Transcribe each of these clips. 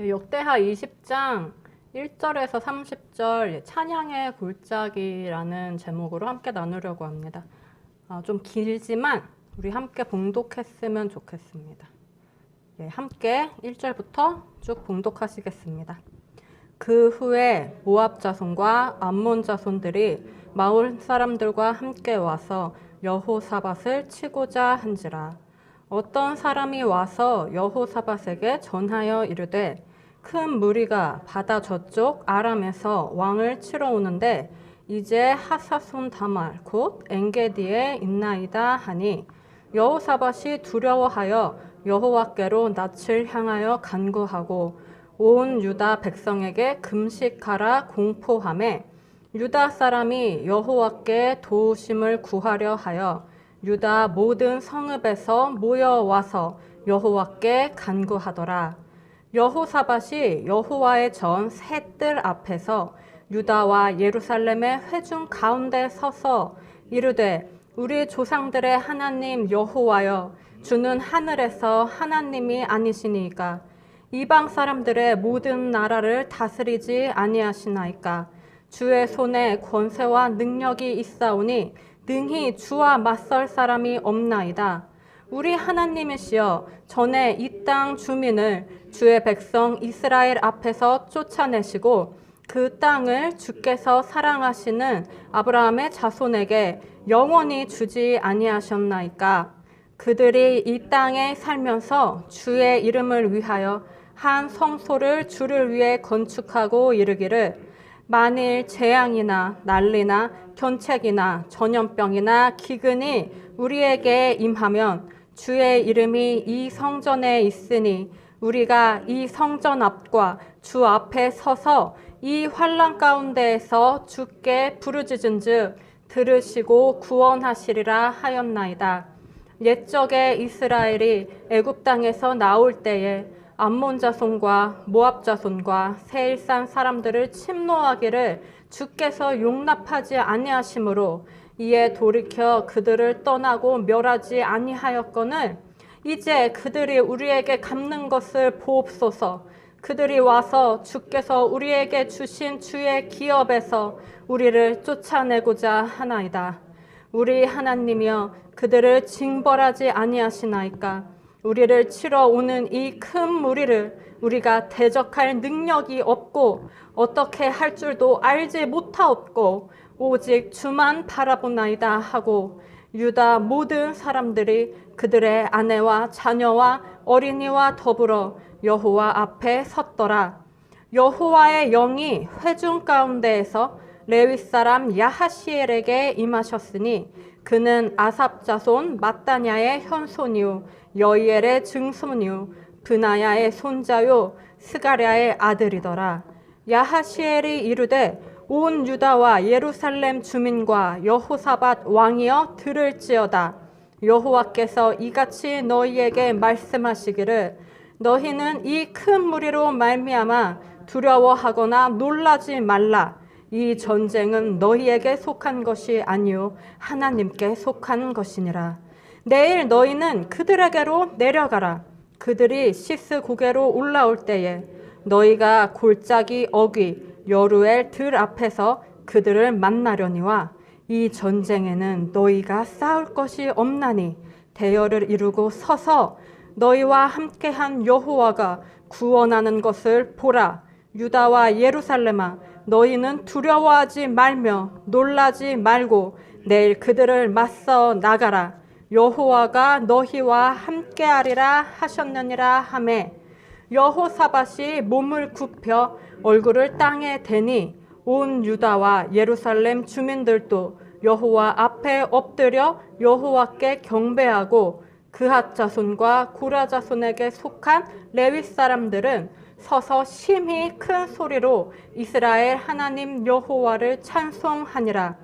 역대하 20장 1절에서 30절 찬양의 골짜기라는 제목으로 함께 나누려고 합니다. 좀 길지만 우리 함께 봉독했으면 좋겠습니다. 함께 1절부터 쭉 봉독하시겠습니다. 그 후에 모압 자손과 암몬 자손들이 마을 사람들과 함께 와서 여호사밧을 치고자 한지라. 어떤 사람이 와서 여호사밧에게 전하여 이르되 큰 무리가 바다 저쪽 아람에서 왕을 치러 오는데 이제 하사손 다말 곧 엔게디에 있나이다 하니 여호사밧이 두려워하여 여호와께로 낯을 향하여 간구하고 온 유다 백성에게 금식하라 공포하매 유다 사람이 여호와께 도우심을 구하려 하여 유다 모든 성읍에서 모여와서 여호와께 간구하더라. 여호사밧이 여호와의 전 새 뜰 앞에서 유다와 예루살렘의 회중 가운데 서서 이르되 우리 조상들의 하나님 여호와여 주는 하늘에서 하나님이 아니시니이까 이방 사람들의 모든 나라를 다스리지 아니하시나이까 주의 손에 권세와 능력이 있사오니 능히 주와 맞설 사람이 없나이다. 우리 하나님이시여 전에 이 땅 주민을 주의 백성 이스라엘 앞에서 쫓아내시고 그 땅을 주께서 사랑하시는 아브라함의 자손에게 영원히 주지 아니하셨나이까. 그들이 이 땅에 살면서 주의 이름을 위하여 한 성소를 주를 위해 건축하고 이르기를 만일 재앙이나 난리나 견책이나 전염병이나 기근이 우리에게 임하면 주의 이름이 이 성전에 있으니 우리가 이 성전 앞과 주 앞에 서서 이 환난 가운데에서 주께 부르짖은즉 들으시고 구원하시리라 하였나이다. 옛적에 이스라엘이 애굽 땅에서 나올 때에 암몬 자손과 모압 자손과 세일산 사람들을 침노하기를 주께서 용납하지 아니하심으로 이에 돌이켜 그들을 떠나고 멸하지 아니하였거늘 이제 그들이 우리에게 갚는 것을 보옵소서. 그들이 와서 주께서 우리에게 주신 주의 기업에서 우리를 쫓아내고자 하나이다. 우리 하나님이여 그들을 징벌하지 아니하시나이까. 우리를 치러 오는 이 큰 무리를 우리가 대적할 능력이 없고 어떻게 할 줄도 알지 못하옵고 오직 주만 바라보나이다 하고 유다 모든 사람들이 그들의 아내와 자녀와 어린이와 더불어 여호와 앞에 섰더라. 여호와의 영이 회중 가운데에서 레위 사람 야하시엘에게 임하셨으니 그는 아삽 자손 마따냐의 현손이요 여이엘의 증손이요 브나야의 손자요 스가랴의 아들이더라. 야하시엘이 이르되 온 유다와 예루살렘 주민과 여호사밧 왕이여 들을지어다. 여호와께서 이같이 너희에게 말씀하시기를 너희는 이 큰 무리로 말미암아 두려워하거나 놀라지 말라. 이 전쟁은 너희에게 속한 것이 아니요 하나님께 속한 것이니라. 내일 너희는 그들에게로 내려가라. 그들이 시스 고개로 올라올 때에 너희가 골짜기 어귀 여루엘 들 앞에서 그들을 만나려니와 이 전쟁에는 너희가 싸울 것이 없나니 대열을 이루고 서서 너희와 함께한 여호와가 구원하는 것을 보라. 유다와 예루살렘아 너희는 두려워하지 말며 놀라지 말고 내일 그들을 맞서 나가라. 여호와가 너희와 함께하리라 하셨느니라 하매 여호사밧이 몸을 굽혀 얼굴을 땅에 대니 온 유다와 예루살렘 주민들도 여호와 앞에 엎드려 여호와께 경배하고 그핫 자손과 고라 자손에게 속한 레위 사람들은 서서 심히 큰 소리로 이스라엘 하나님 여호와를 찬송하니라.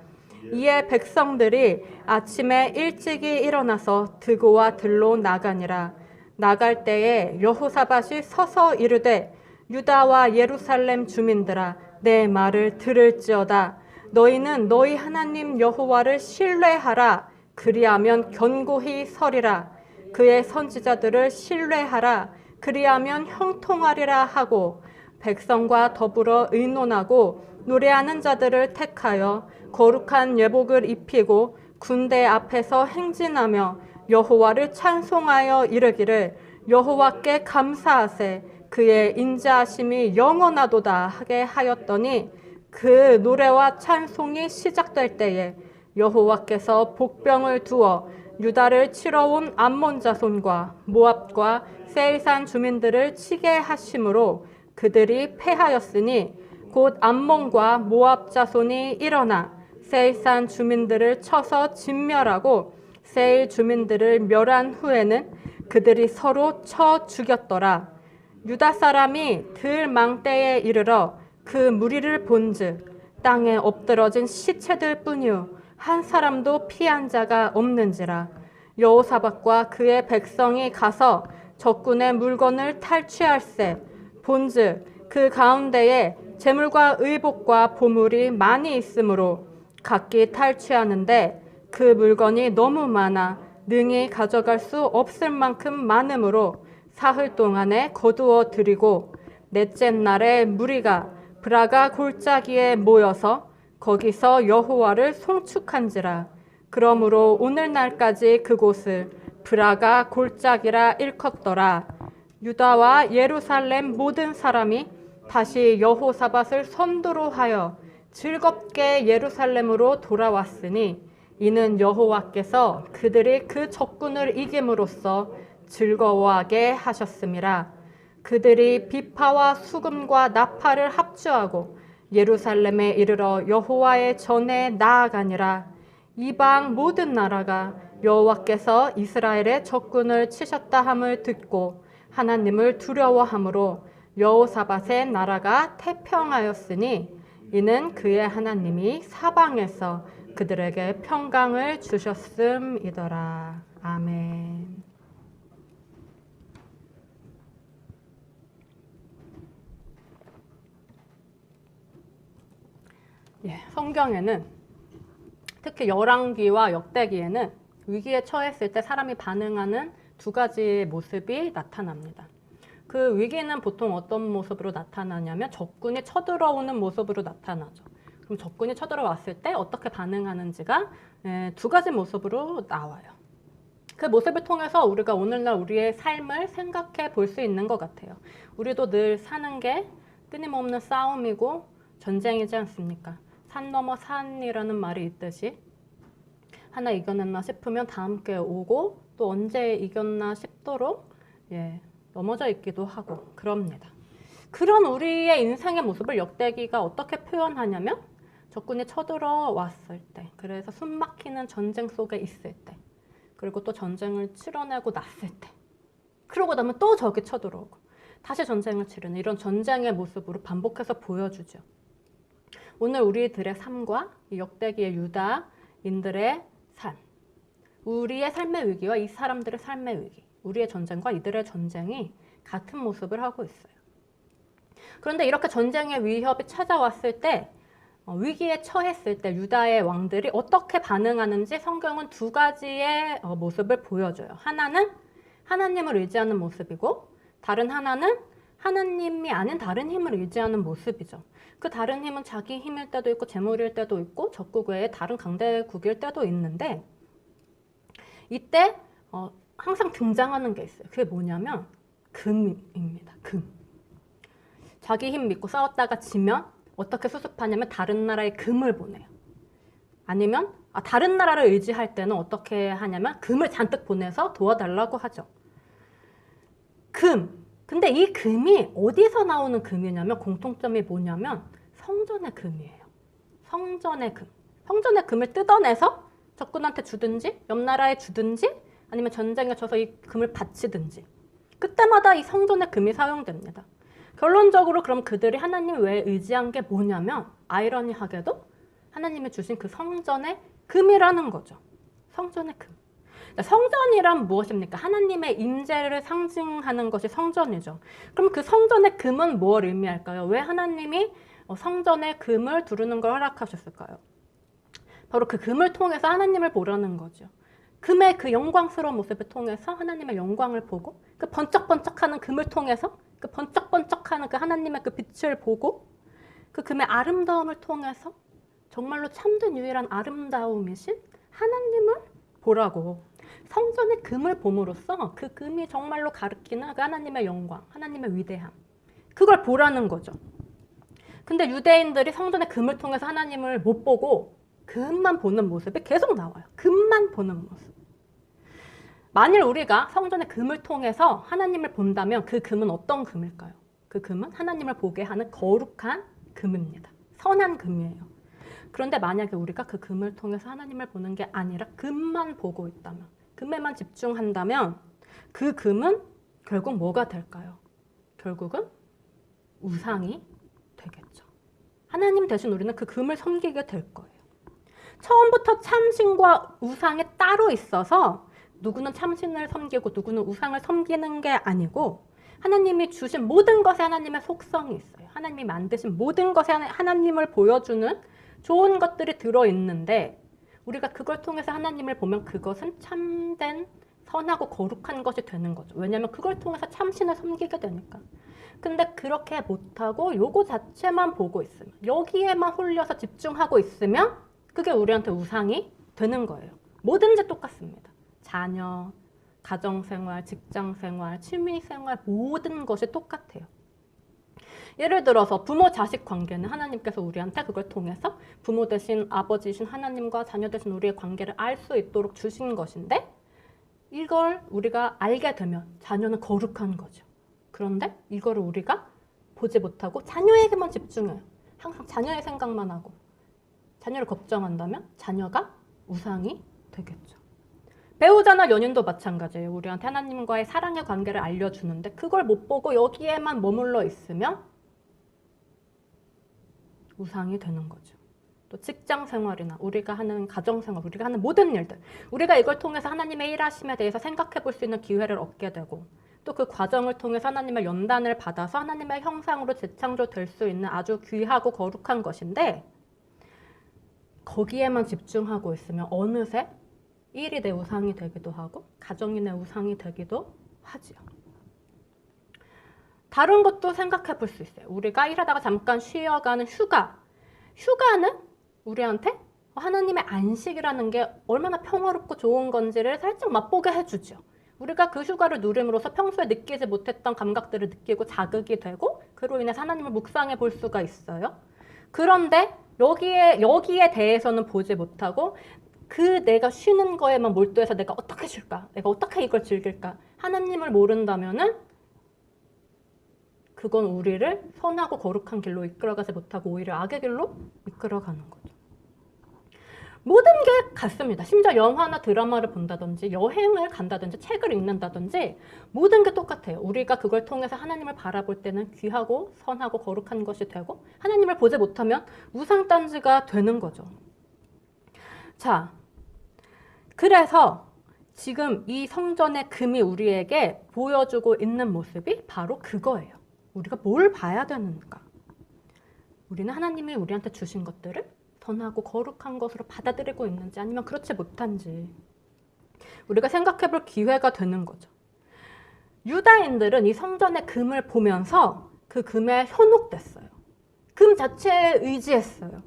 이에 백성들이 아침에 일찍이 일어나서 드고와 들로 나가니라. 나갈 때에 여호사밧이 서서 이르되 유다와 예루살렘 주민들아 내 말을 들을지어다. 너희는 너희 하나님 여호와를 신뢰하라. 그리하면 견고히 서리라. 그의 선지자들을 신뢰하라. 그리하면 형통하리라 하고 백성과 더불어 의논하고 노래하는 자들을 택하여 거룩한 예복을 입히고 군대 앞에서 행진하며 여호와를 찬송하여 이르기를 여호와께 감사하세 그의 인자하심이 영원하도다 하게 하였더니 그 노래와 찬송이 시작될 때에 여호와께서 복병을 두어 유다를 치러 온 암몬 자손과 모압과 세일산 주민들을 치게 하심으로 그들이 패하였으니 곧 암몬과 모압 자손이 일어나 세일산 주민들을 쳐서 진멸하고 세일 주민들을 멸한 후에는 그들이 서로 쳐 죽였더라. 유다 사람이 들 망때에 이르러 그 무리를 본즉 땅에 엎드러진 시체들 뿐이요 한 사람도 피한 자가 없는지라. 여호사밧과 그의 백성이 가서 적군의 물건을 탈취할세 본즉 그 가운데에 재물과 의복과 보물이 많이 있으므로 각기 탈취하는데 그 물건이 너무 많아 능히 가져갈 수 없을 만큼 많으므로 사흘 동안에 거두어 들이고 넷째 날에 무리가 브라가 골짜기에 모여서 거기서 여호와를 송축한지라. 그러므로 오늘날까지 그곳을 브라가 골짜기라 일컫더라. 유다와 예루살렘 모든 사람이 다시 여호사밧을 선두로 하여 즐겁게 예루살렘으로 돌아왔으니 이는 여호와께서 그들이 그 적군을 이김으로써 즐거워하게 하셨음이라. 그들이 비파와 수금과 나팔을 합주하고 예루살렘에 이르러 여호와의 전에 나아가니라. 이방 모든 나라가 여호와께서 이스라엘의 적군을 치셨다 함을 듣고 하나님을 두려워함으로 여호사밧의 나라가 태평하였으니 이는 그의 하나님이 사방에서 그들에게 평강을 주셨음이더라. 아멘. 성경에는 특히 열왕기와 역대기에는 위기에 처했을 때 사람이 반응하는 두 가지의 모습이 나타납니다. 그 위기는 보통 어떤 모습으로 나타나냐면 적군이 쳐들어오는 모습으로 나타나죠. 그럼 적군이 쳐들어왔을 때 어떻게 반응하는지가 두 가지 모습으로 나와요. 그 모습을 통해서 우리가 오늘날 우리의 삶을 생각해 볼 수 있는 것 같아요. 우리도 늘 사는 게 끊임없는 싸움이고 전쟁이지 않습니까? 산 넘어 산이라는 말이 있듯이 하나 이겨냈나 싶으면 다음 게 오고 또 언제 이겼나 싶도록 넘어져 있기도 하고 그럽니다. 그런 우리의 인생의 모습을 역대기가 어떻게 표현하냐면 적군이 쳐들어왔을 때, 그래서 숨막히는 전쟁 속에 있을 때, 그리고 또 전쟁을 치러내고 났을 때, 그러고 나면 또 적이 쳐들어오고 다시 전쟁을 치르는 이런 전쟁의 모습으로 반복해서 보여주죠. 오늘 우리들의 삶과 이 역대기의 유다인들의 삶, 우리의 삶의 위기와 이 사람들의 삶의 위기, 우리의 전쟁과 이들의 전쟁이 같은 모습을 하고 있어요. 그런데 이렇게 전쟁의 위협이 찾아왔을 때, 위기에 처했을 때 유다의 왕들이 어떻게 반응하는지 성경은 두 가지의 모습을 보여줘요. 하나는 하나님을 의지하는 모습이고 다른 하나는 하나님이 아닌 다른 힘을 의지하는 모습이죠. 그 다른 힘은 자기 힘일 때도 있고 재물일 때도 있고 적국 외에 다른 강대국일 때도 있는데 이때 항상 등장하는 게 있어요. 그게 뭐냐면 금입니다. 금. 자기 힘 믿고 싸웠다가 지면 어떻게 수습하냐면 다른 나라에 금을 보내요. 아니면 다른 나라를 의지할 때는 어떻게 하냐면 금을 잔뜩 보내서 도와달라고 하죠. 금. 근데 이 금이 어디서 나오는 금이냐면 공통점이 뭐냐면 성전의 금이에요. 성전의 금. 성전의 금을 뜯어내서 적군한테 주든지 옆 나라에 주든지 아니면 전쟁에 져서 이 금을 바치든지 그때마다 이 성전의 금이 사용됩니다. 결론적으로 그럼 그들이 하나님 외에 의지한 게 뭐냐면 아이러니하게도 하나님이 주신 그 성전의 금이라는 거죠. 성전의 금. 성전이란 무엇입니까? 하나님의 임재를 상징하는 것이 성전이죠. 그럼 그 성전의 금은 뭘 의미할까요? 왜 하나님이 성전의 금을 두르는 걸 허락하셨을까요? 바로 그 금을 통해서 하나님을 보려는 거죠. 금의 그 영광스러운 모습을 통해서 하나님의 영광을 보고 그 번쩍번쩍하는 금을 통해서 그 번쩍번쩍하는 그 하나님의 그 빛을 보고 그 금의 아름다움을 통해서 정말로 참된 유일한 아름다움이신 하나님을 보라고. 성전의 금을 봄으로써 그 금이 정말로 가리키는 그 하나님의 영광, 하나님의 위대함, 그걸 보라는 거죠. 근데 유대인들이 성전의 금을 통해서 하나님을 못 보고 금만 보는 모습이 계속 나와요. 금만 보는 모습. 만일 우리가 성전의 금을 통해서 하나님을 본다면 그 금은 어떤 금일까요? 그 금은 하나님을 보게 하는 거룩한 금입니다. 선한 금이에요. 그런데 만약에 우리가 그 금을 통해서 하나님을 보는 게 아니라 금만 보고 있다면, 금에만 집중한다면 그 금은 결국 뭐가 될까요? 결국은 우상이 되겠죠. 하나님 대신 우리는 그 금을 섬기게 될 거예요. 처음부터 참신과 우상이 따로 있어서 누구는 참신을 섬기고 누구는 우상을 섬기는 게 아니고 하나님이 주신 모든 것에 하나님의 속성이 있어요. 하나님이 만드신 모든 것에 하나님을 보여주는 좋은 것들이 들어있는데 우리가 그걸 통해서 하나님을 보면 그것은 참된 선하고 거룩한 것이 되는 거죠. 왜냐하면 그걸 통해서 참신을 섬기게 되니까. 근데 그렇게 못하고 요거 자체만 보고 있으면, 여기에만 홀려서 집중하고 있으면 그게 우리한테 우상이 되는 거예요. 뭐든지 똑같습니다. 자녀, 가정생활, 직장생활, 취미생활 모든 것이 똑같아요. 예를 들어서 부모 자식 관계는 하나님께서 우리한테 그걸 통해서 부모 대신 아버지이신 하나님과 자녀 대신 우리의 관계를 알 수 있도록 주신 것인데 이걸 우리가 알게 되면 자녀는 거룩한 거죠. 그런데 이거를 우리가 보지 못하고 자녀에게만 집중해요. 항상 자녀의 생각만 하고 자녀를 걱정한다면 자녀가 우상이 되겠죠. 배우자나 연인도 마찬가지예요. 우리한테 하나님과의 사랑의 관계를 알려주는데 그걸 못 보고 여기에만 머물러 있으면 우상이 되는 거죠. 또 직장 생활이나 우리가 하는 가정 생활, 우리가 하는 모든 일들, 우리가 이걸 통해서 하나님의 일하심에 대해서 생각해 볼 수 있는 기회를 얻게 되고 또 그 과정을 통해서 하나님의 연단을 받아서 하나님의 형상으로 재창조될 수 있는 아주 귀하고 거룩한 것인데 거기에만 집중하고 있으면 어느새 일이 내 우상이 되기도 하고 가정이 내 우상이 되기도 하지요. 다른 것도 생각해 볼 수 있어요. 우리가 일하다가 잠깐 쉬어가는 휴가. 휴가는 우리한테 하나님의 안식이라는 게 얼마나 평화롭고 좋은 건지를 살짝 맛보게 해주죠. 우리가 그 휴가를 누림으로써 평소에 느끼지 못했던 감각들을 느끼고 자극이 되고 그로 인해서 하나님을 묵상해 볼 수가 있어요. 그런데 여기에 대해서는 보지 못하고 그 내가 쉬는 거에만 몰두해서 내가 어떻게 쉴까? 내가 어떻게 이걸 즐길까? 하나님을 모른다면은 그건 우리를 선하고 거룩한 길로 이끌어가지 못하고 오히려 악의 길로 이끌어가는 거죠. 모든 게 같습니다. 심지어 영화나 드라마를 본다든지 여행을 간다든지 책을 읽는다든지 모든 게 똑같아요. 우리가 그걸 통해서 하나님을 바라볼 때는 귀하고 선하고 거룩한 것이 되고 하나님을 보지 못하면 우상단지가 되는 거죠. 자, 그래서 지금 이 성전의 금이 우리에게 보여주고 있는 모습이 바로 그거예요. 우리가 뭘 봐야 되는가? 우리는 하나님이 우리한테 주신 것들을 선하고 거룩한 것으로 받아들이고 있는지 아니면 그렇지 못한지 우리가 생각해 볼 기회가 되는 거죠. 유다인들은 이 성전의 금을 보면서 그 금에 현혹됐어요. 금 자체에 의지했어요.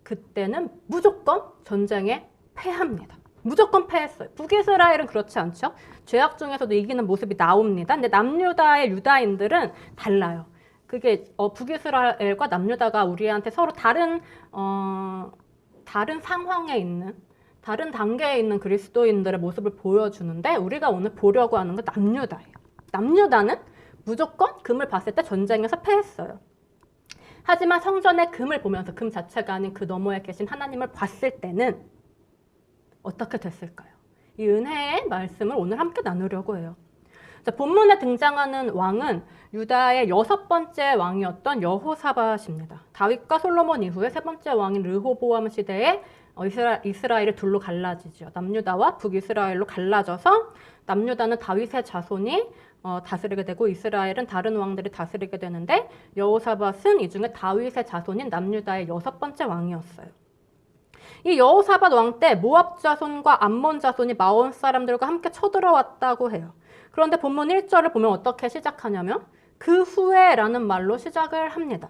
그때는 무조건 전쟁에 패합니다. 무조건 패했어요. 북이스라엘은 그렇지 않죠. 죄악 중에서도 이기는 모습이 나옵니다. 근데 남유다의 유다인들은 달라요. 그게 북이스라엘과 남유다가 우리한테 서로 다른 상황에 있는 다른 단계에 있는 그리스도인들의 모습을 보여주는데 우리가 오늘 보려고 하는 건 남유다예요. 남유다는 무조건 금을 봤을 때 전쟁에서 패했어요. 하지만 성전의 금을 보면서 금 자체가 아닌 그 너머에 계신 하나님을 봤을 때는 어떻게 됐을까요? 이 은혜의 말씀을 오늘 함께 나누려고 해요. 자, 본문에 등장하는 왕은 유다의 6번째 왕이었던 여호사밧입니다. 다윗과 솔로몬 이후에 3번째 왕인 르호보암 시대에 이스라엘이 둘로 갈라지죠. 남유다와 북이스라엘로 갈라져서 남유다는 다윗의 자손이 다스리게 되고 이스라엘은 다른 왕들이 다스리게 되는데 여호사밧은 이 중에 다윗의 자손인 남유다의 6번째 왕이었어요. 이 여호사밧 왕 때 모압 자손과 암몬 자손이 마온 사람들과 함께 쳐들어왔다고 해요. 그런데 본문 1절을 보면 어떻게 시작하냐면 그 후에라는 말로 시작을 합니다.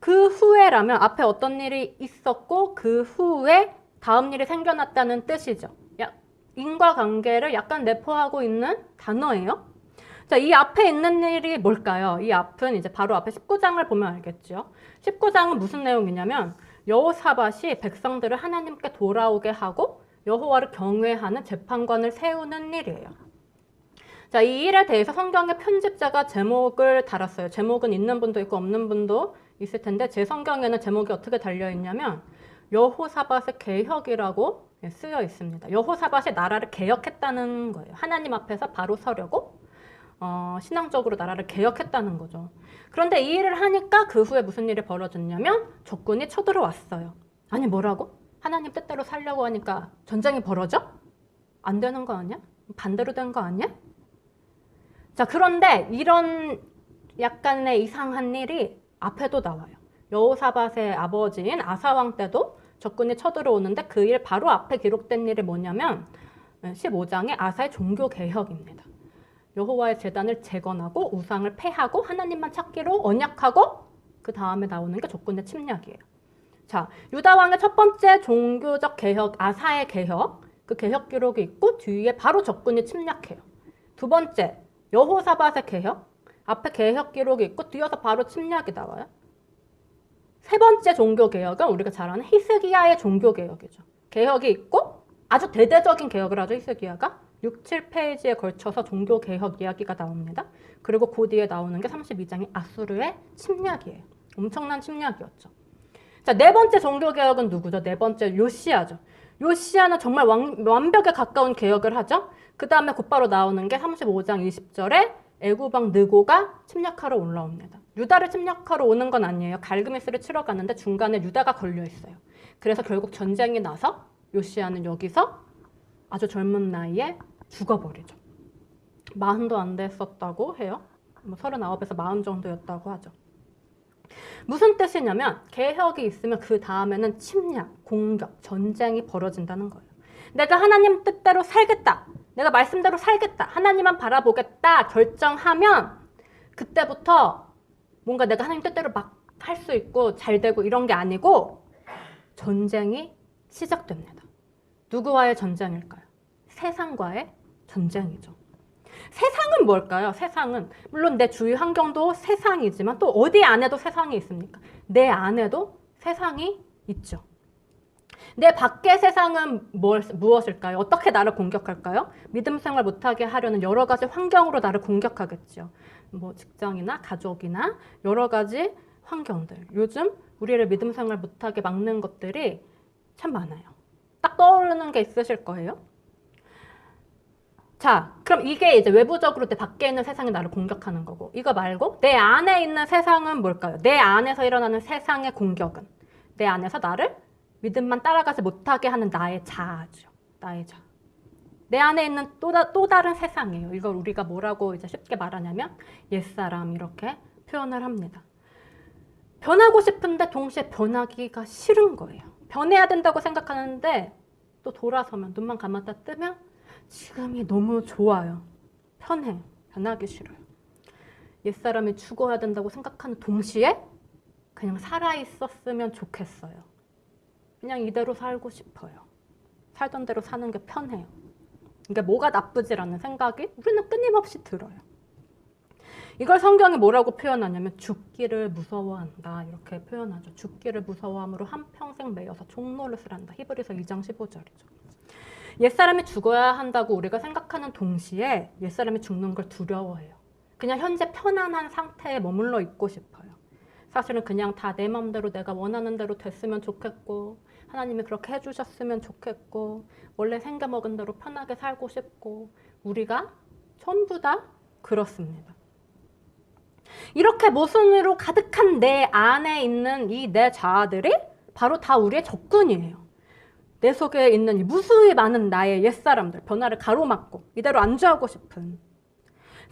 그 후에라면 앞에 어떤 일이 있었고 그 후에 다음 일이 생겨났다는 뜻이죠. 인과관계를 약간 내포하고 있는 단어예요. 자, 이 앞에 있는 일이 뭘까요? 이 앞은 이제 바로 앞에 19장을 보면 알겠죠. 19장은 무슨 내용이냐면 여호사밧이 백성들을 하나님께 돌아오게 하고 여호와를 경외하는 재판관을 세우는 일이에요. 자, 이 일에 대해서 성경의 편집자가 제목을 달았어요. 제목은 있는 분도 있고 없는 분도 있을 텐데 제 성경에는 제목이 어떻게 달려있냐면 여호사밧의 개혁이라고 쓰여 있습니다. 여호사밧이 나라를 개혁했다는 거예요. 하나님 앞에서 바로 서려고 신앙적으로 나라를 개혁했다는 거죠. 그런데 이 일을 하니까 그 후에 무슨 일이 벌어졌냐면 적군이 쳐들어왔어요. 아니 뭐라고? 하나님 뜻대로 살려고 하니까 전쟁이 벌어져? 안 되는 거 아니야? 반대로 된 거 아니야? 자, 그런데 이런 약간의 이상한 일이 앞에도 나와요. 여호사밧의 아버지인 아사왕 때도 적군이 쳐들어오는데 그 일 바로 앞에 기록된 일이 뭐냐면 15장의 아사의 종교개혁입니다. 여호와의 제단을 재건하고 우상을 폐하고 하나님만 찾기로 언약하고 그 다음에 나오는 게 적군의 침략이에요. 자, 유다왕의 첫 번째 종교적 개혁, 아사의 개혁, 그 개혁 기록이 있고 뒤에 바로 적군이 침략해요. 두 번째, 여호사밧의 개혁, 앞에 개혁 기록이 있고 뒤에서 바로 침략이 나와요. 세 번째 종교개혁은 우리가 잘 아는 히스기야의 종교개혁이죠. 개혁이 있고 아주 대대적인 개혁을 하죠. 히스기야가 6, 7페이지에 걸쳐서 종교개혁 이야기가 나옵니다. 그리고 그 뒤에 나오는 게 32장의 아수르의 침략이에요. 엄청난 침략이었죠. 자, 네 번째 종교개혁은 누구죠? 네 번째 요시야죠. 요시야는 정말 완벽에 가까운 개혁을 하죠. 그 다음에 곧바로 나오는 게 35장 20절에 애굽왕 느고가 침략하러 올라옵니다. 유다를 침략하러 오는 건 아니에요. 갈그미스를 치러 가는데 중간에 유다가 걸려 있어요. 그래서 결국 전쟁이 나서 요시야는 여기서 아주 젊은 나이에 죽어버리죠. 40도 안 됐었다고 해요. 39에서 40 정도였다고 하죠. 무슨 뜻이냐면 개혁이 있으면 그 다음에는 침략, 공격, 전쟁이 벌어진다는 거예요. 내가 하나님 뜻대로 살겠다. 내가 말씀대로 살겠다. 하나님만 바라보겠다. 결정하면 그때부터 뭔가 내가 하나님 뜻대로 막 할 수 있고 잘 되고 이런 게 아니고 전쟁이 시작됩니다. 누구와의 전쟁일까요? 세상과의 전쟁이죠. 세상은 뭘까요? 세상은 물론 내 주위 환경도 세상이지만 또 어디 안에도 세상이 있습니까? 내 안에도 세상이 있죠. 내 밖의 세상은 무엇일까요? 어떻게 나를 공격할까요? 믿음 생활 못하게 하려는 여러 가지 환경으로 나를 공격하겠죠. 뭐 직장이나 가족이나 여러 가지 환경들. 요즘 우리를 믿음 생활 못하게 막는 것들이 참 많아요. 딱 떠오르는 게 있으실 거예요. 자, 그럼 이게 이제 외부적으로 내 밖에 있는 세상이 나를 공격하는 거고, 이거 말고 내 안에 있는 세상은 뭘까요? 내 안에서 일어나는 세상의 공격은 내 안에서 나를 믿음만 따라가지 못하게 하는 나의 자아죠. 나의 자아. 내 안에 있는 또 다른 세상이에요. 이걸 우리가 뭐라고 이제 쉽게 말하냐면 옛사람 이렇게 표현을 합니다. 변하고 싶은데 동시에 변하기가 싫은 거예요. 변해야 된다고 생각하는데 또 돌아서면 눈만 감았다 뜨면 지금이 너무 좋아요. 편해. 변하기 싫어요. 옛사람이 죽어야 된다고 생각하는 동시에 그냥 살아있었으면 좋겠어요. 그냥 이대로 살고 싶어요. 살던 대로 사는 게 편해요. 그러니까 뭐가 나쁘지라는 생각이 우리는 끊임없이 들어요. 이걸 성경이 뭐라고 표현하냐면 죽기를 무서워한다 이렇게 표현하죠. 죽기를 무서워함으로 한평생 매여서 종노릇을 한다. 히브리서 2장 15절이죠. 옛사람이 죽어야 한다고 우리가 생각하는 동시에 옛사람이 죽는 걸 두려워해요. 그냥 현재 편안한 상태에 머물러 있고 싶어요. 사실은 그냥 다 내 맘대로 내가 원하는 대로 됐으면 좋겠고 하나님이 그렇게 해주셨으면 좋겠고 원래 생겨먹은 대로 편하게 살고 싶고 우리가 전부 다 그렇습니다. 이렇게 모순으로 가득한 내 안에 있는 이 내 자아들이 바로 다 우리의 적군이에요. 내 속에 있는 이 무수히 많은 나의 옛사람들, 변화를 가로막고 이대로 안주하고 싶은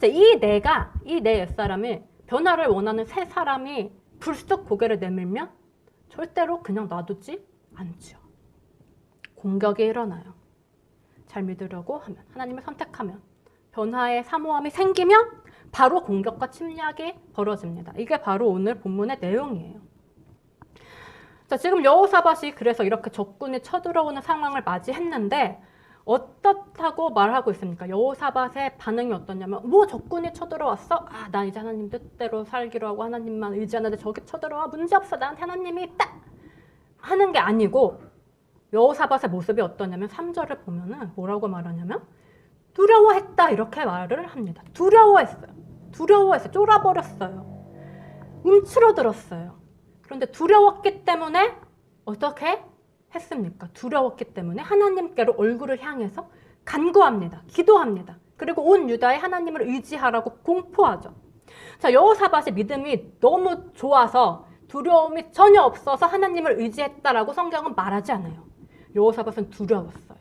이 내 옛사람이 변화를 원하는 새 사람이 불쑥 고개를 내밀면 절대로 그냥 놔두지 않죠. 공격이 일어나요. 잘 믿으려고 하면, 하나님을 선택하면, 변화의 사모함이 생기면 바로 공격과 침략이 벌어집니다. 이게 바로 오늘 본문의 내용이에요. 자, 지금 여호사밧이 그래서 이렇게 적군이 쳐들어오는 상황을 맞이했는데 어떻다고 말하고 있습니까? 여호사밧의 반응이 어떠냐면, 뭐 적군이 쳐들어왔어? 아, 난 이제 하나님 뜻대로 살기로 하고 하나님만 의지하는데 저기 쳐들어와? 문제없어. 나한테 하나님이 있다! 하는 게 아니고, 여호사밧의 모습이 어떠냐면 3절을 보면은 뭐라고 말하냐면 두려워했다, 이렇게 말을 합니다. 두려워했어요. 쫄아버렸어요. 움츠러들었어요. 그런데 두려웠기 때문에 어떻게 했습니까? 두려웠기 때문에 하나님께로 얼굴을 향해서 간구합니다. 기도합니다. 그리고 온 유다에 하나님을 의지하라고 공포하죠. 자, 여호사밧의 믿음이 너무 좋아서 두려움이 전혀 없어서 하나님을 의지했다라고 성경은 말하지 않아요. 여호사밧은 두려웠어요.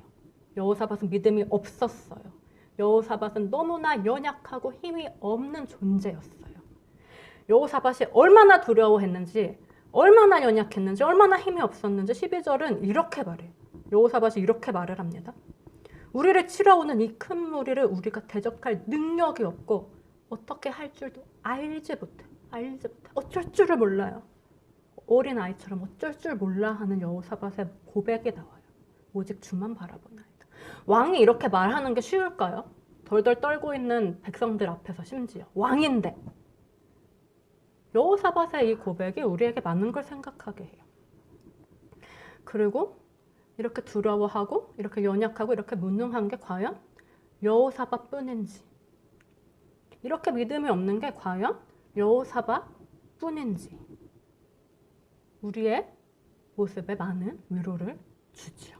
여호사밧은 믿음이 없었어요. 여호사밧은 너무나 연약하고 힘이 없는 존재였어요. 여호사밧이 얼마나 두려워했는지, 얼마나 연약했는지, 얼마나 힘이 없었는지 12절은 이렇게 말해요. 여호사밧이 이렇게 말을 합니다. 우리를 치러오는 이 큰 무리를 우리가 대적할 능력이 없고 어떻게 할 줄도 알지 못해. 어쩔 줄을 몰라요. 어린아이처럼 어쩔 줄 몰라 하는 여호사밧의 고백이 나와요. 오직 주만 바라보나이다. 왕이 이렇게 말하는 게 쉬울까요? 덜덜 떨고 있는 백성들 앞에서 심지어. 왕인데. 여호사밧의 이 고백이 우리에게 맞는 걸 생각하게 해요. 그리고 이렇게 두려워하고 이렇게 연약하고 이렇게 무능한 게 과연 여호사밧뿐인지, 이렇게 믿음이 없는 게 과연 여호사밧뿐인지 우리의 모습에 많은 위로를 주죠.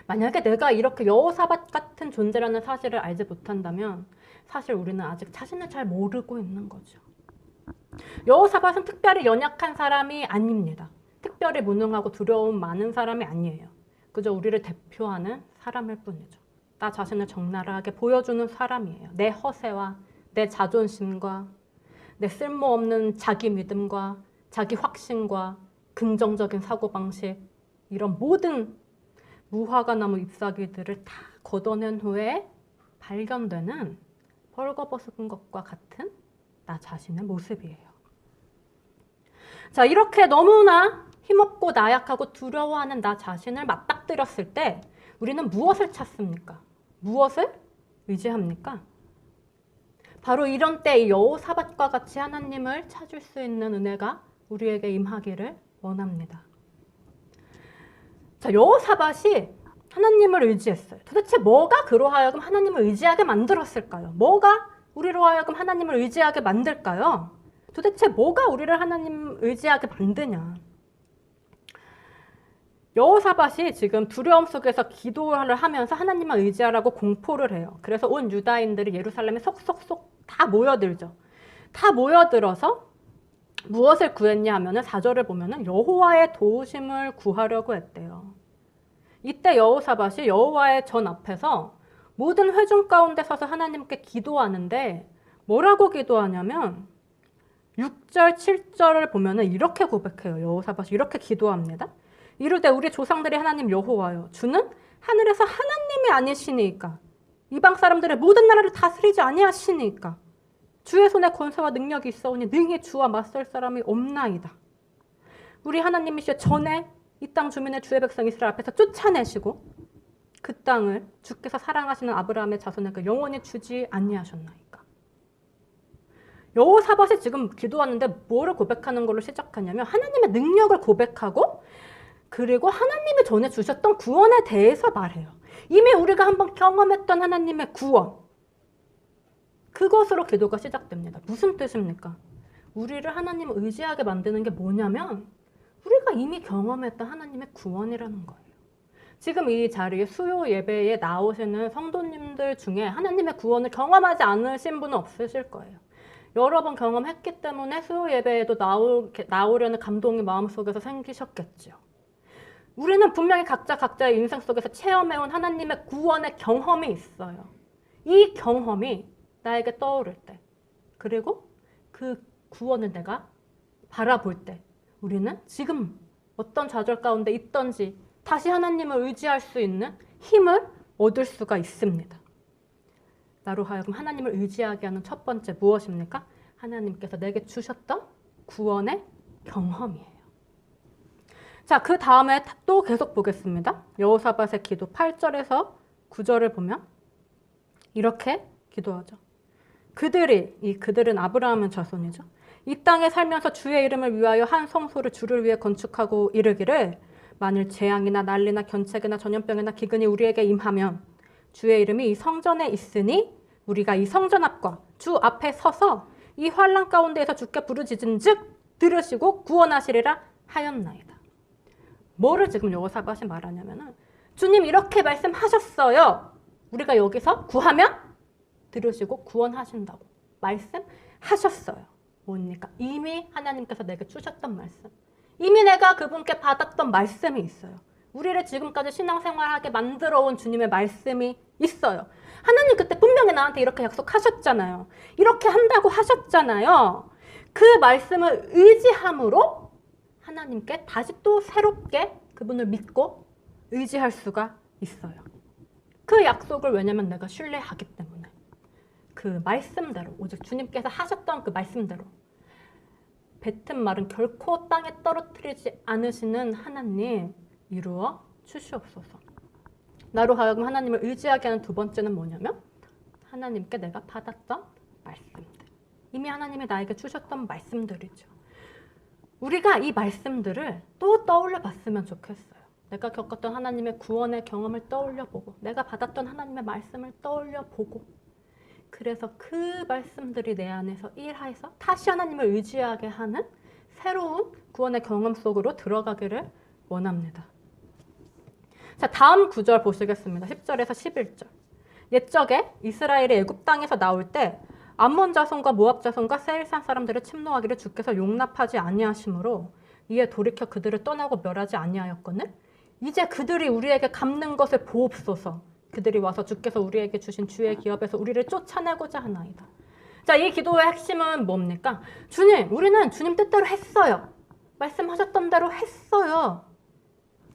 만약에 내가 이렇게 여호사밧 같은 존재라는 사실을 알지 못한다면 사실 우리는 아직 자신을 잘 모르고 있는 거죠. 여호사밧은 특별히 연약한 사람이 아닙니다. 특별히 무능하고 두려움 많은 사람이 아니에요. 그저 우리를 대표하는 사람일 뿐이죠. 나 자신을 적나라하게 보여주는 사람이에요. 내 허세와 내 자존심과 내 쓸모없는 자기 믿음과 자기 확신과 긍정적인 사고방식, 이런 모든 무화과 나무 잎사귀들을 다 걷어낸 후에 발견되는 벌거벗은 것과 같은 나 자신의 모습이에요. 자, 이렇게 너무나 힘없고 나약하고 두려워하는 나 자신을 맞닥뜨렸을 때 우리는 무엇을 찾습니까? 무엇을 의지합니까? 바로 이런 때 이 여호사밧과 같이 하나님을 찾을 수 있는 은혜가 우리에게 임하기를 원합니다. 자, 여호사밧이 하나님을 의지했어요. 도대체 뭐가 그로 하여금 하나님을 의지하게 만들었을까요? 뭐가 우리로 하여금 하나님을 의지하게 만들까요? 도대체 뭐가 우리를 하나님 의지하게 만드냐? 여호사밧이 지금 두려움 속에서 기도를 하면서 하나님만 의지하라고 공포를 해요. 그래서 온 유다인들이 예루살렘에 속속속 다 모여들죠. 다 모여들어서 무엇을 구했냐 하면은 4절을 보면은 여호와의 도우심을 구하려고 했대요. 이때 여호사밧이 여호와의 전 앞에서 모든 회중 가운데 서서 하나님께 기도하는데 뭐라고 기도하냐면 6절, 7절을 보면은 이렇게 고백해요. 여호사밧이 이렇게 기도합니다. 이르되 우리 조상들의 하나님 여호와여, 주는 하늘에서 하나님이 아니시니까 이방 사람들의 모든 나라를 다스리지 아니하시니까 주의 손에 권세와 능력이 있어오니 능히 주와 맞설 사람이 없나이다. 우리 하나님이시여, 전에 이 땅 주민의 주의 백성 이스라엘 앞에서 쫓아내시고 그 땅을 주께서 사랑하시는 아브라함의 자손에게 영원히 주지 아니하셨나이까. 여호사밧이 지금 기도하는데 뭐를 고백하는 걸로 시작하냐면 하나님의 능력을 고백하고 그리고 하나님이 전에 주셨던 구원에 대해서 말해요. 이미 우리가 한번 경험했던 하나님의 구원, 그것으로 기도가 시작됩니다. 무슨 뜻입니까? 우리를 하나님을 의지하게 만드는 게 뭐냐면 우리가 이미 경험했던 하나님의 구원이라는 거예요. 지금 이 자리에 수요 예배에 나오시는 성도님들 중에 하나님의 구원을 경험하지 않으신 분은 없으실 거예요. 여러 번 경험했기 때문에 수요 예배에도 나오려는 감동이 마음속에서 생기셨겠죠. 우리는 분명히 각자 각자의 인생 속에서 체험해온 하나님의 구원의 경험이 있어요. 이 경험이 나에게 떠오를 때, 그리고 그 구원을 내가 바라볼 때 우리는 지금 어떤 좌절 가운데 있던지 다시 하나님을 의지할 수 있는 힘을 얻을 수가 있습니다. 나로 하여금 하나님을 의지하게 하는 첫 번째 무엇입니까? 하나님께서 내게 주셨던 구원의 경험이에요. 자, 그 다음에 또 계속 보겠습니다. 여호사밧의 기도 8절에서 9절을 보면 이렇게 기도하죠. 그들은 아브라함의 자손이죠. 이 땅에 살면서 주의 이름을 위하여 한 성소를 주를 위해 건축하고 이르기를 만일 재앙이나 난리나 견책이나 전염병이나 기근이 우리에게 임하면 주의 이름이 이 성전에 있으니 우리가 이 성전 앞과 주 앞에 서서 이 환난 가운데에서 주께 부르짖은즉 들으시고 구원하시리라 하였나이다. 뭐를 지금 여호사밧이 말하냐면은 주님 이렇게 말씀하셨어요. 우리가 여기서 구하면 들으시고 구원하신다고 말씀하셨어요. 뭡니까? 이미 하나님께서 내게 주셨던 말씀. 이미 내가 그분께 받았던 말씀이 있어요. 우리를 지금까지 신앙생활하게 만들어온 주님의 말씀이 있어요. 하나님 그때 분명히 나한테 이렇게 약속하셨잖아요. 이렇게 한다고 하셨잖아요. 그 말씀을 의지함으로 하나님께 다시 또 새롭게 그분을 믿고 의지할 수가 있어요. 그 약속을 왜냐면 내가 신뢰하기 때문에 그 말씀대로 오직 주님께서 하셨던 그 말씀대로 뱉은 말은 결코 땅에 떨어뜨리지 않으시는 하나님 이루어 주시옵소서. 나로 하여금 하나님을 의지하게 하는 두 번째는 뭐냐면 하나님께 내가 받았던 말씀들. 이미 하나님이 나에게 주셨던 말씀들이죠. 우리가 이 말씀들을 또 떠올려 봤으면 좋겠어요. 내가 겪었던 하나님의 구원의 경험을 떠올려 보고 내가 받았던 하나님의 말씀을 떠올려 보고 그래서 그 말씀들이 내 안에서 일하여서 다시 하나님을 의지하게 하는 새로운 구원의 경험 속으로 들어가기를 원합니다. 자, 다음 구절 보시겠습니다. 10절에서 11절. 옛적에 이스라엘이 애굽 땅에서 나올 때 암몬 자손과 모압 자손과 세일산 사람들을 침노하기를 주께서 용납하지 아니하심으로 이에 돌이켜 그들을 떠나고 멸하지 아니하였거늘 이제 그들이 우리에게 갚는 것을 보옵소서. 그들이 와서 주께서 우리에게 주신 주의 기업에서 우리를 쫓아내고자 하나이다. 자, 이 기도의 핵심은 뭡니까? 주님, 우리는 주님 뜻대로 했어요. 말씀하셨던 대로 했어요.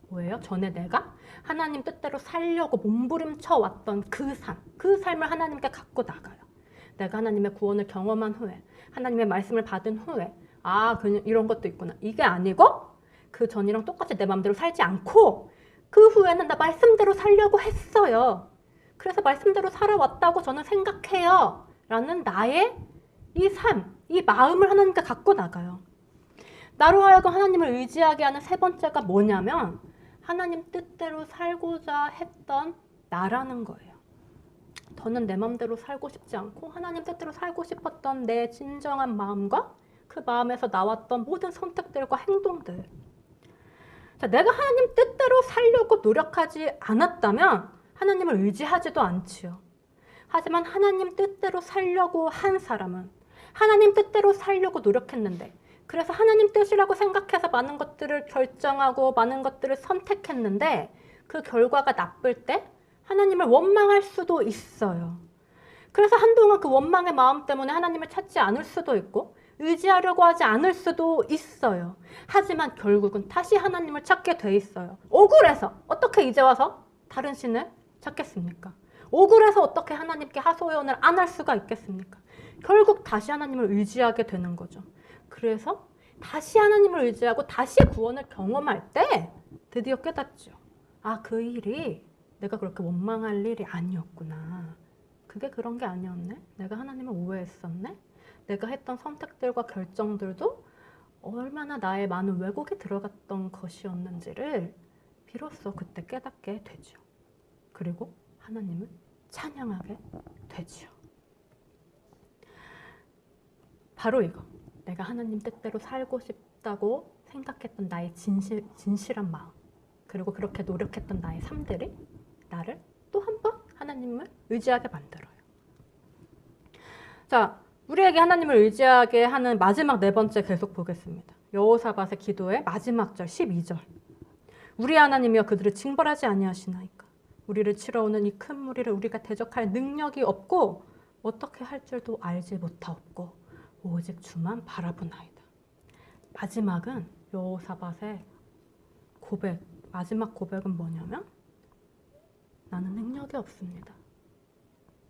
뭐예요? 전에 내가 하나님 뜻대로 살려고 몸부림쳐 왔던 그 삶을 하나님께 갖고 나가요. 내가 하나님의 구원을 경험한 후에 하나님의 말씀을 받은 후에 이런 것도 있구나. 이게 아니고 그 전이랑 똑같이 내 마음대로 살지 않고 그 후에는 나 말씀대로 살려고 했어요. 그래서 말씀대로 살아왔다고 저는 생각해요. 라는 나의 이 삶, 이 마음을 하나님께 갖고 나가요. 나로 하여금 하나님을 의지하게 하는 세 번째가 뭐냐면 하나님 뜻대로 살고자 했던 나라는 거예요. 더는 내 마음대로 살고 싶지 않고 하나님 뜻대로 살고 싶었던 내 진정한 마음과 그 마음에서 나왔던 모든 선택들과 행동들. 자, 내가 하나님 뜻대로 살려고 노력하지 않았다면 하나님을 의지하지도 않지요. 하지만 하나님 뜻대로 살려고 한 사람은 하나님 뜻대로 살려고 노력했는데 그래서 하나님 뜻이라고 생각해서 많은 것들을 결정하고 많은 것들을 선택했는데 그 결과가 나쁠 때 하나님을 원망할 수도 있어요. 그래서 한동안 그 원망의 마음 때문에 하나님을 찾지 않을 수도 있고 의지하려고 하지 않을 수도 있어요. 하지만 결국은 다시 하나님을 찾게 돼 있어요. 억울해서 어떻게 이제 와서 다른 신을 찾겠습니까? 억울해서 어떻게 하나님께 하소연을 안 할 수가 있겠습니까? 결국 다시 하나님을 의지하게 되는 거죠. 그래서 다시 하나님을 의지하고 다시 구원을 경험할 때 드디어 깨닫죠. 그 일이 내가 그렇게 원망할 일이 아니었구나. 그게 그런 게 아니었네. 내가 하나님을 오해했었네. 내가 했던 선택들과 결정들도 얼마나 나의 많은 왜곡이 들어갔던 것이었는지를 비로소 그때 깨닫게 되죠. 그리고 하나님을 찬양하게 되죠. 바로 이거. 내가 하나님 뜻대로 살고 싶다고 생각했던 나의 진실한 마음 그리고 그렇게 노력했던 나의 삶들이 나를 또 한 번 하나님을 의지하게 만들어요. 자, 우리에게 하나님을 의지하게 하는 마지막 네 번째 계속 보겠습니다. 여호사밧의 기도의 마지막 절 12절. 우리 하나님이여 그들을 징벌하지 아니하시나이까. 우리를 치러오는 이 큰 무리를 우리가 대적할 능력이 없고 어떻게 할 줄도 알지 못하옵고 오직 주만 바라보나이다. 마지막은 여호사밧의 고백, 마지막 고백은 뭐냐면 나는 능력이 없습니다.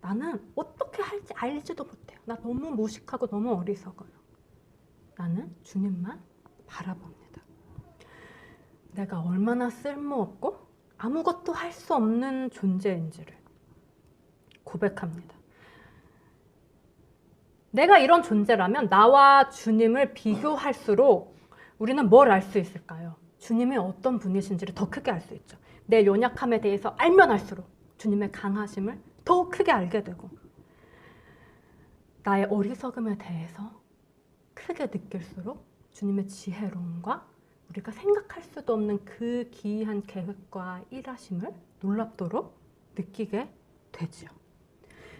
나는 어떻게 할지 알지도 못해요. 나 너무 무식하고 너무 어리석어요. 나는 주님만 바라봅니다. 내가 얼마나 쓸모없고 아무것도 할 수 없는 존재인지를 고백합니다. 내가 이런 존재라면 나와 주님을 비교할수록 우리는 뭘 알 수 있을까요? 주님이 어떤 분이신지를 더 크게 알 수 있죠. 내 연약함에 대해서 알면 알수록 주님의 강하심을 더 크게 알게 되고 나의 어리석음에 대해서 크게 느낄수록 주님의 지혜로움과 우리가 생각할 수도 없는 그 기이한 계획과 일하심을 놀랍도록 느끼게 되지요.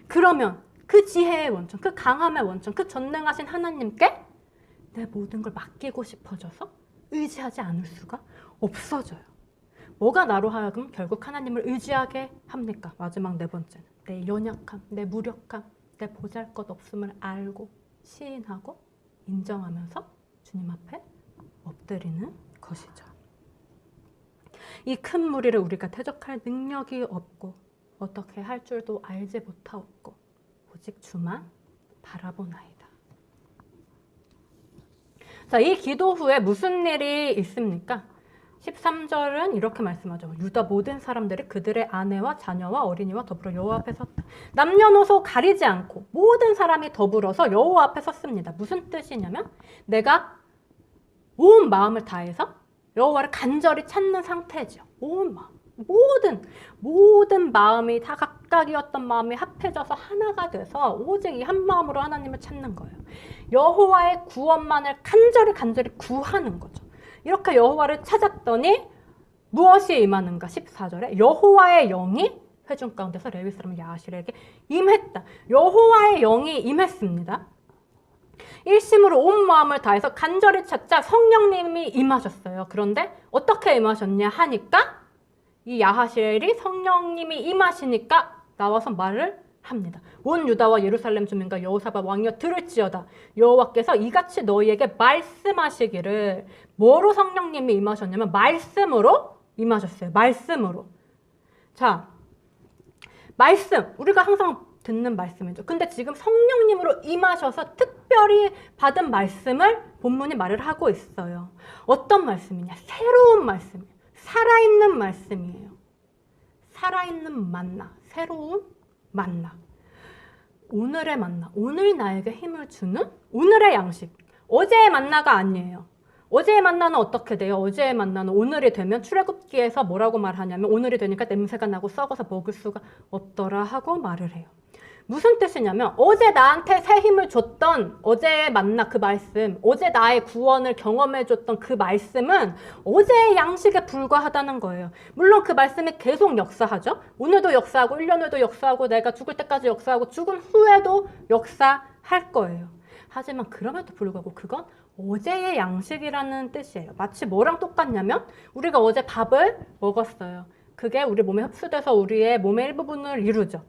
그러면 그 지혜의 원천, 그 강함의 원천, 그 전능하신 하나님께 내 모든 걸 맡기고 싶어져서 의지하지 않을 수가 없어져요. 뭐가 나로 하여금 결국 하나님을 의지하게 합니까? 마지막 네 번째는 내 연약함, 내 무력함, 내 보잘것없음을 알고 시인하고 인정하면서 주님 앞에 엎드리는 것이죠. 이 큰 무리를 우리가 대적할 능력이 없고 어떻게 할 줄도 알지 못하옵고 오직 주만 바라보나이다. 자, 이 기도 후에 무슨 일이 있습니까? 13절은 이렇게 말씀하죠. 유다 모든 사람들이 그들의 아내와 자녀와 어린이와 더불어 여호와 앞에 섰다. 남녀노소 가리지 않고 모든 사람이 더불어서 여호와 앞에 섰습니다. 무슨 뜻이냐면 내가 온 마음을 다해서 여호와를 간절히 찾는 상태죠. 온 마음. 모든 마음이 다 각각이었던 마음이 합해져서 하나가 돼서 오직 이 한 마음으로 하나님을 찾는 거예요. 여호와의 구원만을 간절히 구하는 거죠. 이렇게 여호와를 찾았더니 무엇이 임하는가? 14절에 여호와의 영이 회중 가운데서 레위 사람 야하실에게 임했다. 여호와의 영이 임했습니다. 일심으로 온 마음을 다해서 간절히 찾자 성령님이 임하셨어요. 그런데 어떻게 임하셨냐 하니까 이 야하실이 성령님이 임하시니까 나와서 말을 합니다. 온 유다와 예루살렘 주민과 여호사밧 왕이여 들을지어다. 여호와께서 이같이 너희에게 말씀하시기를. 뭐로 성령님이 임하셨냐면 말씀으로 임하셨어요. 말씀으로. 자, 말씀. 우리가 항상 듣는 말씀이죠. 근데 지금 성령님으로 임하셔서 특별히 받은 말씀을 본문이 말을 하고 있어요. 어떤 말씀이냐? 새로운 말씀이에요. 살아있는 말씀이에요. 살아있는 만나. 새로운 만나. 오늘의 만나. 오늘 나에게 힘을 주는 오늘의 양식. 어제의 만나가 아니에요. 어제의 만나는 어떻게 돼요? 어제의 만나는 오늘이 되면 출애굽기에서 뭐라고 말하냐면 오늘이 되니까 냄새가 나고 썩어서 먹을 수가 없더라 하고 말을 해요. 무슨 뜻이냐면 어제 나한테 새 힘을 줬던 어제의 만나 그 말씀, 어제 나의 구원을 경험해줬던 그 말씀은 어제의 양식에 불과하다는 거예요. 물론 그 말씀이 계속 역사하죠. 오늘도 역사하고 1년 후에도 역사하고 내가 죽을 때까지 역사하고 죽은 후에도 역사할 거예요. 하지만 그럼에도 불구하고 그건 어제의 양식이라는 뜻이에요. 마치 뭐랑 똑같냐면 우리가 어제 밥을 먹었어요. 그게 우리 몸에 흡수돼서 우리의 몸의 일부분을 이루죠.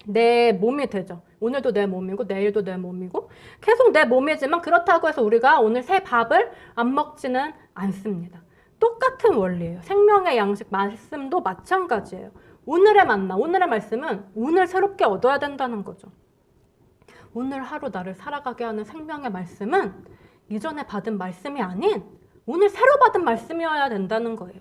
내 몸이 되죠. 오늘도 내 몸이고 내일도 내 몸이고 계속 내 몸이지만 그렇다고 해서 우리가 오늘 새 밥을 안 먹지는 않습니다. 똑같은 원리예요. 생명의 양식 말씀도 마찬가지예요. 오늘의 만나, 오늘의 말씀은 오늘 새롭게 얻어야 된다는 거죠. 오늘 하루 나를 살아가게 하는 생명의 말씀은 이전에 받은 말씀이 아닌 오늘 새로 받은 말씀이어야 된다는 거예요.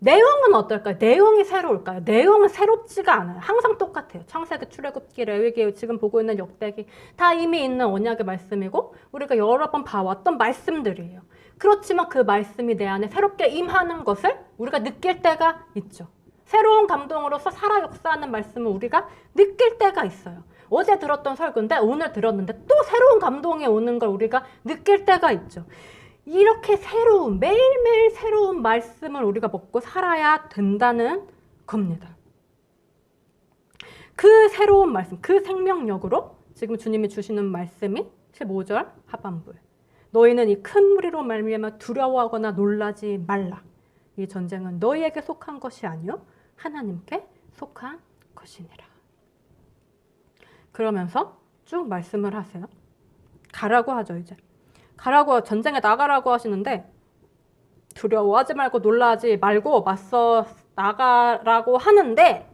내용은 어떨까요? 내용이 새로울까요? 내용은 새롭지가 않아요. 항상 똑같아요. 창세기, 출애굽기, 레위기, 지금 보고 있는 역대기 다 이미 있는 언약의 말씀이고 우리가 여러 번 봐왔던 말씀들이에요. 그렇지만 그 말씀이 내 안에 새롭게 임하는 것을 우리가 느낄 때가 있죠. 새로운 감동으로서 살아 역사하는 말씀을 우리가 느낄 때가 있어요. 어제 들었던 설교인데 오늘 들었는데 또 새로운 감동이 오는 걸 우리가 느낄 때가 있죠. 이렇게 새로운, 매일매일 새로운 말씀을 우리가 먹고 살아야 된다는 겁니다. 그 새로운 말씀, 그 생명력으로 지금 주님이 주시는 말씀이 15절 하반부에 너희는 이 큰 무리로 말미암아 두려워하거나 놀라지 말라. 이 전쟁은 너희에게 속한 것이 아니요 하나님께 속한 것이니라. 그러면서 쭉 말씀을 하세요. 가라고 하죠. 이제 가라고 전쟁에 나가라고 하시는데 두려워하지 말고 놀라지 말고 맞서 나가라고 하는데,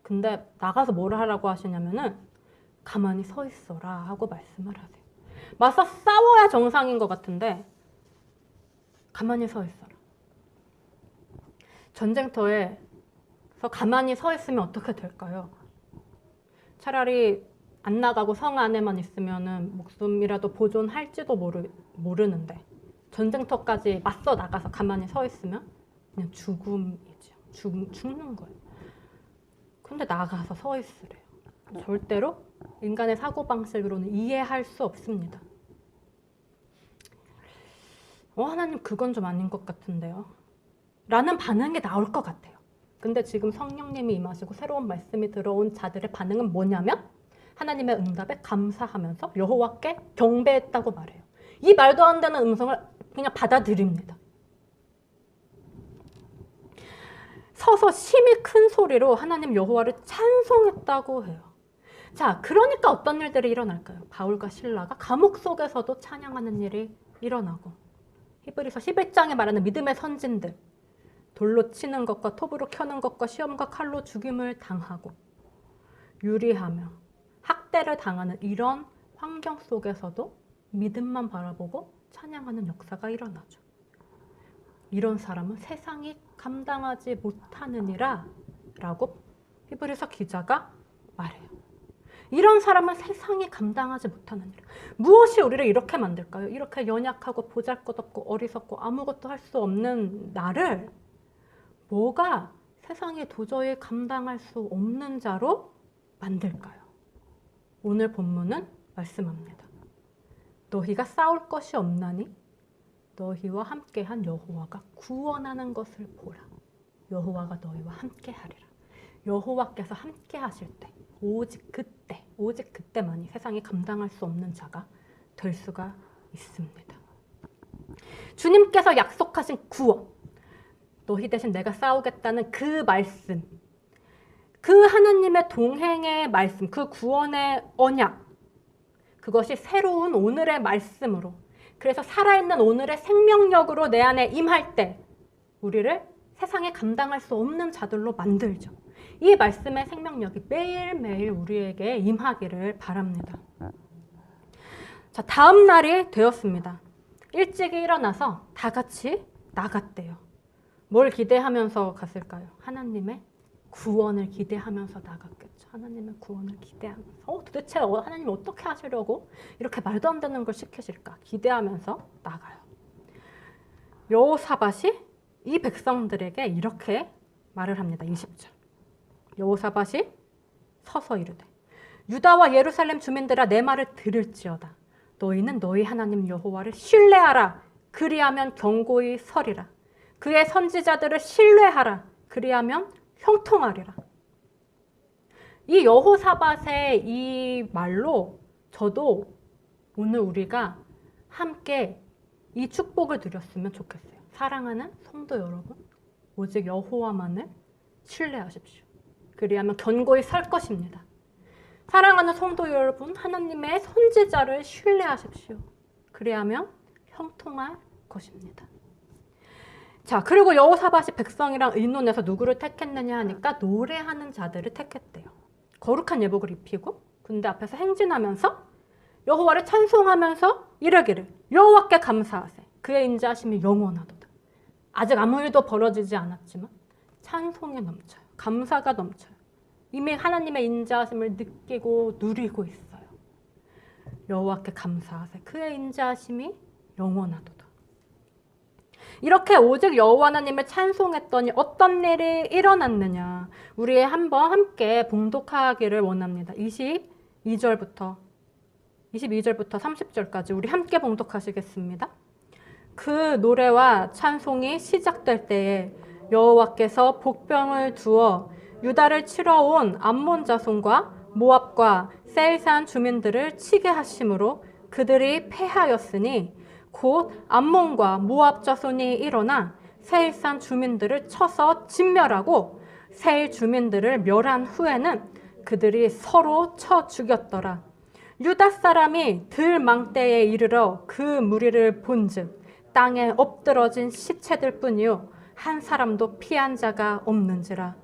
근데 나가서 뭘 하라고 하시냐면은 가만히 서 있어라 하고 말씀을 하세요. 맞서 싸워야 정상인 것 같은데 가만히 서 있어라. 전쟁터에서 가만히 서 있으면 어떻게 될까요? 차라리 안 나가고 성 안에만 있으면은 목숨이라도 보존할지도 모르는데, 전쟁터까지 맞서 나가서 가만히 서 있으면 그냥 죽음이죠. 죽는 거예요. 근데 나가서 서 있으래요. 절대로 인간의 사고방식으로는 이해할 수 없습니다. 하나님 그건 좀 아닌 것 같은데요. 라는 반응이 나올 것 같아요. 근데 지금 성령님이 임하시고 새로운 말씀이 들어온 자들의 반응은 뭐냐면 하나님의 응답에 감사하면서 여호와께 경배했다고 말해요. 이 말도 안 되는 음성을 그냥 받아들입니다. 서서 심히 큰 소리로 하나님 여호와를 찬송했다고 해요. 자, 그러니까 어떤 일들이 일어날까요? 바울과 실라가 감옥 속에서도 찬양하는 일이 일어나고, 히브리서 11장에 말하는 믿음의 선진들, 돌로 치는 것과 톱으로 켜는 것과 시험과 칼로 죽임을 당하고 유리하며 학대를 당하는 이런 환경 속에서도 믿음만 바라보고 찬양하는 역사가 일어나죠. 이런 사람은 세상이 감당하지 못하느니라 라고 히브리서 기자가 말해요. 이런 사람은 세상이 감당하지 못하느니라. 무엇이 우리를 이렇게 만들까요? 이렇게 연약하고 보잘것없고 어리석고 아무것도 할 수 없는 나를 뭐가 세상이 도저히 감당할 수 없는 자로 만들까요? 오늘 본문은 말씀합니다. 너희가 싸울 것이 없나니 너희와 함께한 여호와가 구원하는 것을 보라. 여호와가 너희와 함께하리라. 여호와께서 함께하실 때 오직 그때만이 세상이 감당할 수 없는 자가 될 수가 있습니다. 주님께서 약속하신 구원, 너희 대신 내가 싸우겠다는 그 말씀, 그 하나님의 동행의 말씀, 그 구원의 언약, 그것이 새로운 오늘의 말씀으로, 그래서 살아있는 오늘의 생명력으로 내 안에 임할 때 우리를 세상에 감당할 수 없는 자들로 만들죠. 이 말씀의 생명력이 매일매일 우리에게 임하기를 바랍니다. 자, 다음 날이 되었습니다. 일찍 일어나서 다 같이 나갔대요. 뭘 기대하면서 갔을까요? 하나님의 구원을 기대하면서 나갔겠죠. 하나님의 구원을 기대하면서 도대체 하나님 어떻게 하시려고 이렇게 말도 안 되는 걸 시키실까 기대하면서 나가요. 여호사밧이 이 백성들에게 이렇게 말을 합니다. 20절. 여호사밧이 서서 이르되 유다와 예루살렘 주민들아 내 말을 들을지어다. 너희는 너희 하나님 여호와를 신뢰하라. 그리하면 견고히 서리라. 그의 선지자들을 신뢰하라. 그리하면 형통하리라. 이 여호사밧의 이 말로 저도 오늘 우리가 함께 이 축복을 드렸으면 좋겠어요. 사랑하는 성도 여러분, 오직 여호와만을 신뢰하십시오. 그리하면 견고히 설 것입니다. 사랑하는 성도 여러분, 하나님의 선지자를 신뢰하십시오. 그리하면 형통할 것입니다. 자, 그리고 여호사밧이 백성이랑 의논해서 누구를 택했느냐 하니까 노래하는 자들을 택했대요. 거룩한 예복을 입히고 군대 앞에서 행진하면서 여호와를 찬송하면서 이르기를 여호와께 감사하세. 그의 인자하심이 영원하도다. 아직 아무 일도 벌어지지 않았지만 찬송이 넘쳐요. 감사가 넘쳐요. 이미 하나님의 인자하심을 느끼고 누리고 있어요. 여호와께 감사하세. 그의 인자하심이 영원하도다. 이렇게 오직 여호와 하나님을 찬송했더니 어떤 일이 일어났느냐. 우리 한번 함께 봉독하기를 원합니다. 22절부터 30절까지 우리 함께 봉독하시겠습니다. 그 노래와 찬송이 시작될 때에 여호와께서 복병을 두어 유다를 치러 온 암몬 자손과 모압과 세일산 주민들을 치게 하심으로 그들이 패하였으니 곧 암몬과 모압 자손이 일어나 세일산 주민들을 쳐서 진멸하고 세일 주민들을 멸한 후에는 그들이 서로 쳐 죽였더라. 유다 사람이 들 망대에 이르러 그 무리를 본즉 땅에 엎드러진 시체들 뿐이요 한 사람도 피한 자가 없는지라.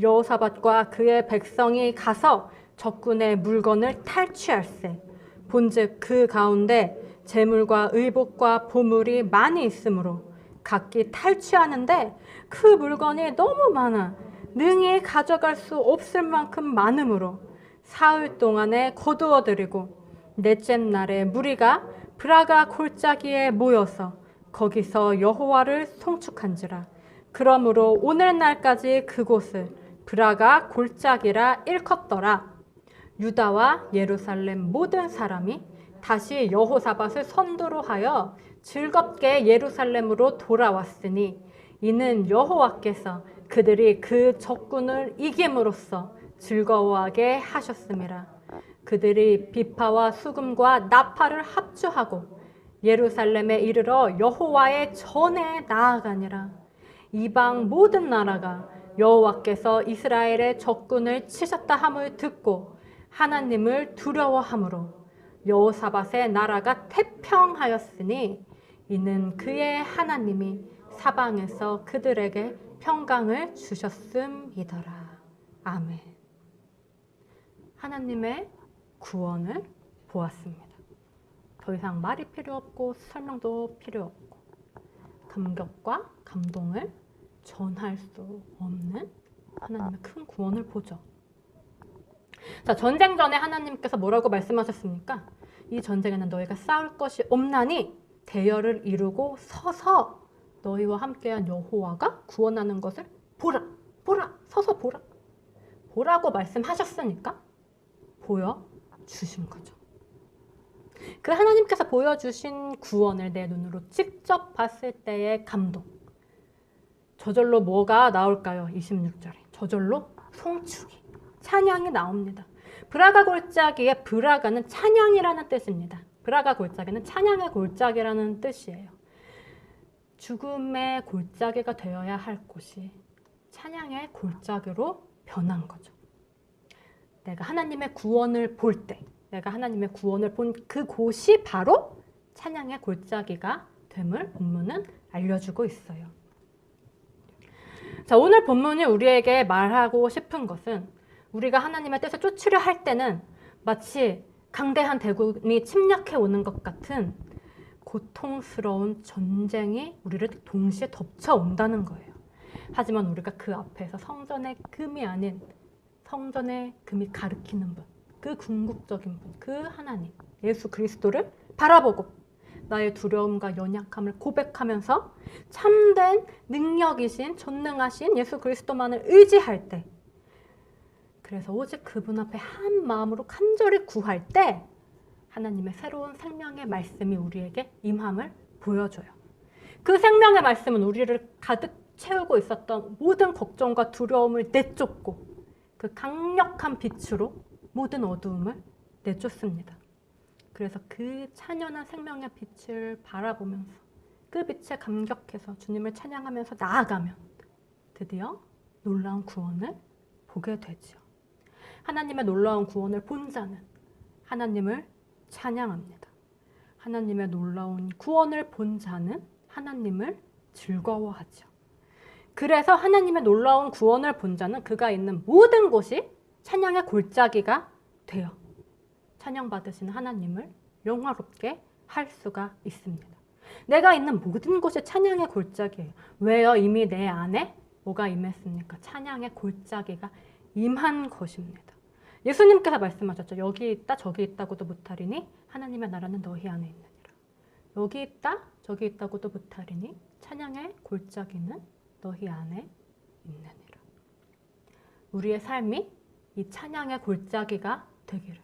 여호사밧과 그의 백성이 가서 적군의 물건을 탈취할세. 본즉 그 가운데 재물과 의복과 보물이 많이 있으므로 각기 탈취하는데 그 물건이 너무 많아 능히 가져갈 수 없을 만큼 많으므로 사흘 동안에 거두어들이고 넷째 날에 무리가 브라가 골짜기에 모여서 거기서 여호와를 송축한지라. 그러므로 오늘날까지 그곳을 브라가 골짜기라 일컫더라. 유다와 예루살렘 모든 사람이 다시 여호사밧을 선두로 하여 즐겁게 예루살렘으로 돌아왔으니 이는 여호와께서 그들이 그 적군을 이김으로써 즐거워하게 하셨음이라. 그들이 비파와 수금과 나팔을 합주하고 예루살렘에 이르러 여호와의 전에 나아가니라. 이방 모든 나라가 여호와께서 이스라엘의 적군을 치셨다 함을 듣고 하나님을 두려워하므로 여호사밧의 나라가 태평하였으니 이는 그의 하나님이 사방에서 그들에게 평강을 주셨음이더라. 아멘. 하나님의 구원을 보았습니다. 더 이상 말이 필요 없고 설명도 필요 없고 감격과 감동을 전할 수 없는 하나님의 큰 구원을 보죠. 자, 전쟁 전에 하나님께서 뭐라고 말씀하셨습니까? 이 전쟁에는 너희가 싸울 것이 없나니 대열을 이루고 서서 너희와 함께한 여호와가 구원하는 것을 보라, 보라, 서서 보라. 보라고 말씀하셨으니까 보여주신 거죠. 그 하나님께서 보여주신 구원을 내 눈으로 직접 봤을 때의 감동. 저절로 뭐가 나올까요? 26절에. 저절로 송축이, 찬양이 나옵니다. 브라가 골짜기의 브라가는 찬양이라는 뜻입니다. 브라가 골짜기는 찬양의 골짜기라는 뜻이에요. 죽음의 골짜기가 되어야 할 곳이 찬양의 골짜기로 변한 거죠. 내가 하나님의 구원을 볼 때, 내가 하나님의 구원을 본 그곳이 바로 찬양의 골짜기가 됨을 본문은 알려주고 있어요. 자, 오늘 본문이 우리에게 말하고 싶은 것은 우리가 하나님의 뜻을 쫓으려 할 때는 마치 강대한 대군이 침략해 오는 것 같은 고통스러운 전쟁이 우리를 동시에 덮쳐온다는 거예요. 하지만 우리가 그 앞에서 성전의 금이 아닌 성전의 금이 가리키는 분, 그 궁극적인 분, 그 하나님, 예수 그리스도를 바라보고 나의 두려움과 연약함을 고백하면서 참된 능력이신 전능하신 예수 그리스도만을 의지할 때, 그래서 오직 그분 앞에 한 마음으로 간절히 구할 때 하나님의 새로운 생명의 말씀이 우리에게 임함을 보여줘요. 그 생명의 말씀은 우리를 가득 채우고 있었던 모든 걱정과 두려움을 내쫓고 그 강력한 빛으로 모든 어두움을 내쫓습니다. 그래서 그 찬연한 생명의 빛을 바라보면서 그 빛에 감격해서 주님을 찬양하면서 나아가면 드디어 놀라운 구원을 보게 되죠. 하나님의 놀라운 구원을 본 자는 하나님을 찬양합니다. 하나님의 놀라운 구원을 본 자는 하나님을 즐거워하죠. 그래서 하나님의 놀라운 구원을 본 자는 그가 있는 모든 곳이 찬양의 골짜기가 되어 찬양받으시는 하나님을 영화롭게 할 수가 있습니다. 내가 있는 모든 곳이 찬양의 골짜기예요. 왜요? 이미 내 안에 뭐가 임했습니까? 찬양의 골짜기가 임한 것입니다. 예수님께서 말씀하셨죠. 여기 있다 저기 있다고도 못하리니 하나님의 나라는 너희 안에 있느니라. 여기 있다 저기 있다고도 못하리니 찬양의 골짜기는 너희 안에 있느니라. 우리의 삶이 이 찬양의 골짜기가 되기를,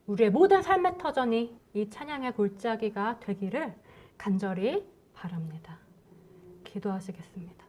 우리의 모든 삶의 터전이 이 찬양의 골짜기가 되기를 간절히 바랍니다. 기도하시겠습니다.